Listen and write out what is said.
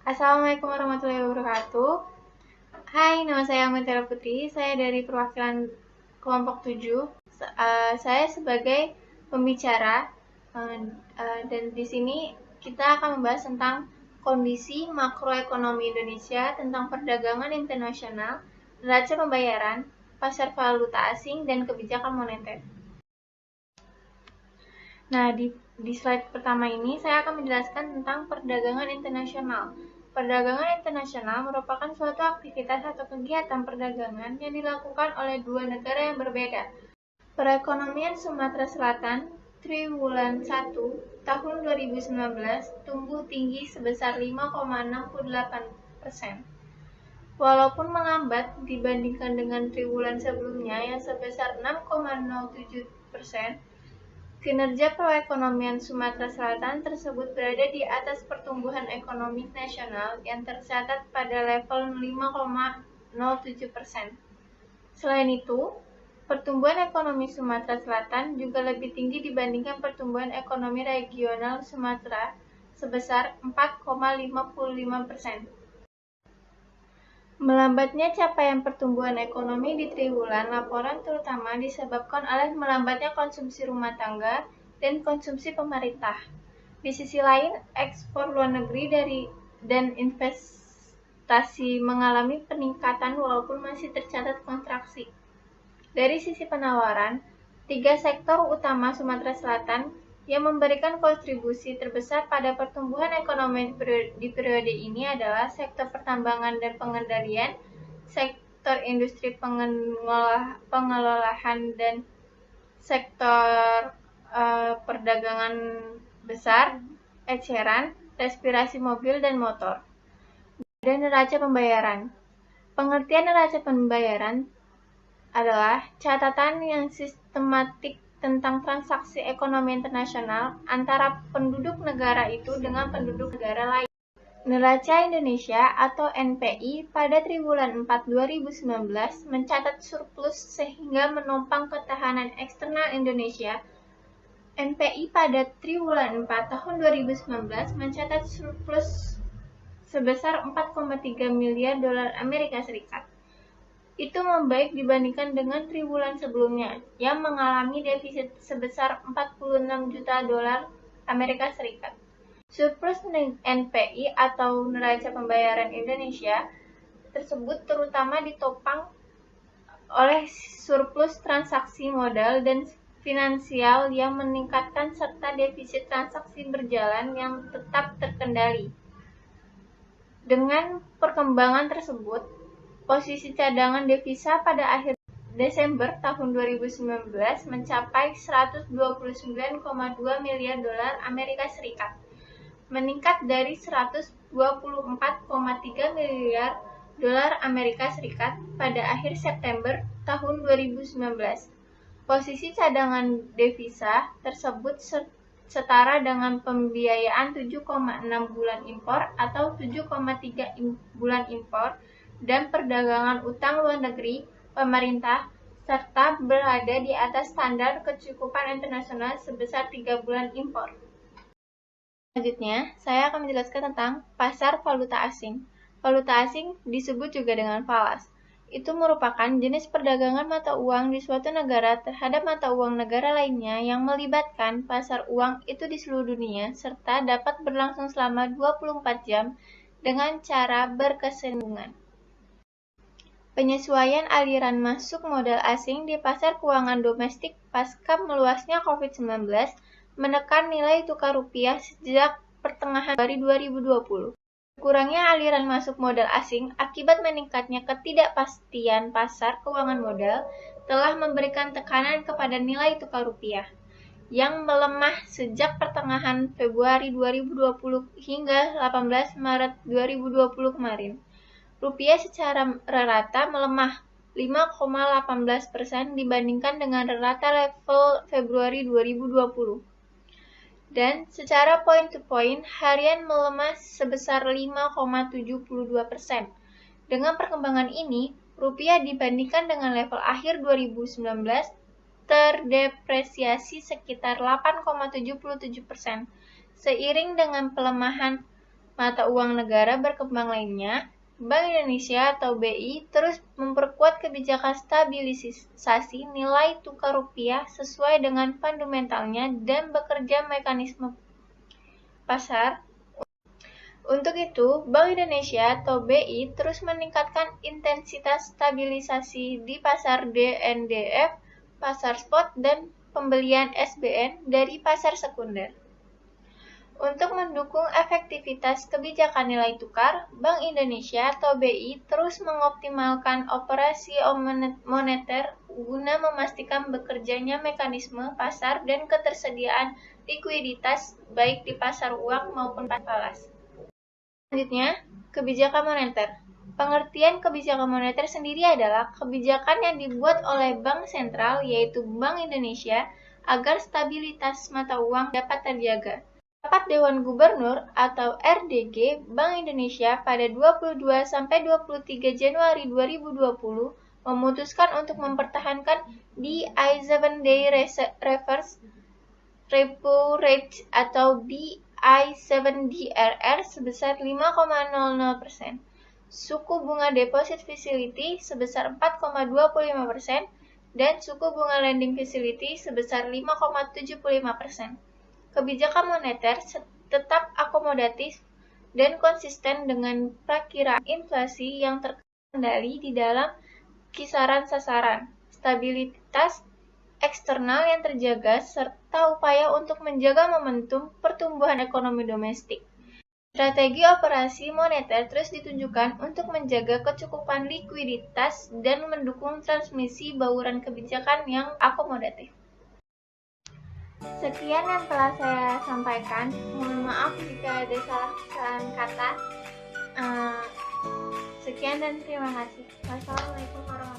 Assalamualaikum warahmatullahi wabarakatuh. Hai, nama saya Mutiara Putri. Saya dari perwakilan kelompok 7. Saya sebagai pembicara dan di sini kita akan membahas tentang kondisi makroekonomi Indonesia, tentang perdagangan internasional, neraca pembayaran, pasar valuta asing, dan kebijakan moneter. Nah, di slide pertama ini saya akan menjelaskan tentang perdagangan internasional. Perdagangan internasional merupakan suatu aktivitas atau kegiatan perdagangan yang dilakukan oleh dua negara yang berbeda. Perekonomian Sumatera Selatan triwulan 1 tahun 2019 tumbuh tinggi sebesar 5,68%. Walaupun melambat dibandingkan dengan triwulan sebelumnya yang sebesar 6,07%, kinerja perekonomian Sumatera Selatan tersebut berada di atas pertumbuhan ekonomi nasional yang tercatat pada level 5,07%. Selain itu, pertumbuhan ekonomi Sumatera Selatan juga lebih tinggi dibandingkan pertumbuhan ekonomi regional Sumatera sebesar 4,55%. Melambatnya capaian pertumbuhan ekonomi di triwulan laporan terutama disebabkan oleh melambatnya konsumsi rumah tangga dan konsumsi pemerintah. Di sisi lain, ekspor luar negeri dan investasi mengalami peningkatan walaupun masih tercatat kontraksi. Dari sisi penawaran, 3 sektor utama Sumatera Selatan yang memberikan kontribusi terbesar pada pertumbuhan ekonomi di periode ini adalah sektor pertambangan dan pengendalian, sektor industri pengelolaan, dan sektor perdagangan besar, eceran, respirasi mobil dan motor. Dan neraca pembayaran. Pengertian neraca pembayaran adalah catatan yang sistematik tentang transaksi ekonomi internasional antara penduduk negara itu dengan penduduk negara lain. Neraca Indonesia atau NPI pada triwulan 4 2019 mencatat surplus sehingga menopang ketahanan eksternal Indonesia. NPI pada triwulan 4 tahun 2019 mencatat surplus sebesar 4,3 miliar dolar Amerika Serikat. Itu membaik dibandingkan dengan triwulan sebelumnya yang mengalami defisit sebesar 46 juta dolar Amerika Serikat. Surplus NPI atau neraca pembayaran Indonesia tersebut terutama ditopang oleh surplus transaksi modal dan finansial yang meningkatkan serta defisit transaksi berjalan yang tetap terkendali. Dengan perkembangan tersebut, posisi cadangan devisa pada akhir Desember tahun 2019 mencapai 129,2 miliar dolar Amerika Serikat, meningkat dari 124,3 miliar dolar Amerika Serikat pada akhir September tahun 2019. Posisi cadangan devisa tersebut setara dengan pembiayaan 7,6 bulan impor atau 7,3 bulan impor dan perdagangan utang luar negeri pemerintah serta berada di atas standar kecukupan internasional sebesar 3 bulan impor. Selanjutnya, saya akan menjelaskan tentang pasar valuta asing. Valuta asing disebut juga dengan falas. Itu merupakan jenis perdagangan mata uang di suatu negara terhadap mata uang negara lainnya yang melibatkan pasar uang itu di seluruh dunia serta dapat berlangsung selama 24 jam dengan cara berkesinambungan. Penyesuaian aliran masuk modal asing di pasar keuangan domestik pasca meluasnya COVID-19 menekan nilai tukar rupiah sejak pertengahan Februari 2020. Kurangnya aliran masuk modal asing akibat meningkatnya ketidakpastian pasar keuangan modal telah memberikan tekanan kepada nilai tukar rupiah yang melemah sejak pertengahan Februari 2020 hingga 18 Maret 2020 kemarin. Rupiah secara rata melemah 5,18% dibandingkan dengan rata level Februari 2020. Dan secara point-to-point harian melemah sebesar 5,72%. Dengan perkembangan ini, rupiah dibandingkan dengan level akhir 2019 terdepresiasi sekitar 8,77%. Seiring dengan pelemahan mata uang negara berkembang lainnya, Bank Indonesia atau BI terus memperkuat kebijakan stabilisasi nilai tukar rupiah sesuai dengan fundamentalnya dan bekerja mekanisme pasar. Untuk itu, Bank Indonesia atau BI terus meningkatkan intensitas stabilisasi di pasar DNDF, pasar spot, dan pembelian SBN dari pasar sekunder. Untuk mendukung efektivitas kebijakan nilai tukar, Bank Indonesia atau BI terus mengoptimalkan operasi moneter guna memastikan bekerjanya mekanisme pasar dan ketersediaan likuiditas baik di pasar uang maupun falas. Selanjutnya, kebijakan moneter. Pengertian kebijakan moneter sendiri adalah kebijakan yang dibuat oleh bank sentral, yaitu Bank Indonesia, agar stabilitas mata uang dapat terjaga. Rapat Dewan Gubernur atau RDG Bank Indonesia pada 22-23 Januari 2020 memutuskan untuk mempertahankan DI 7-day reverse repo rate atau I7DRR sebesar 5,00%, suku bunga deposit facility sebesar 4,25%, dan suku bunga lending facility sebesar 5,75%. Kebijakan moneter tetap akomodatif dan konsisten dengan perkiraan inflasi yang terkendali di dalam kisaran sasaran, stabilitas eksternal yang terjaga, serta upaya untuk menjaga momentum pertumbuhan ekonomi domestik. Strategi operasi moneter terus ditunjukkan untuk menjaga kecukupan likuiditas dan mendukung transmisi bauran kebijakan yang akomodatif. Sekian yang telah saya sampaikan. Mohon maaf jika ada salah kesalahan kata. Sekian dan terima kasih. Wassalamualaikum warahmatullahi wabarakatuh.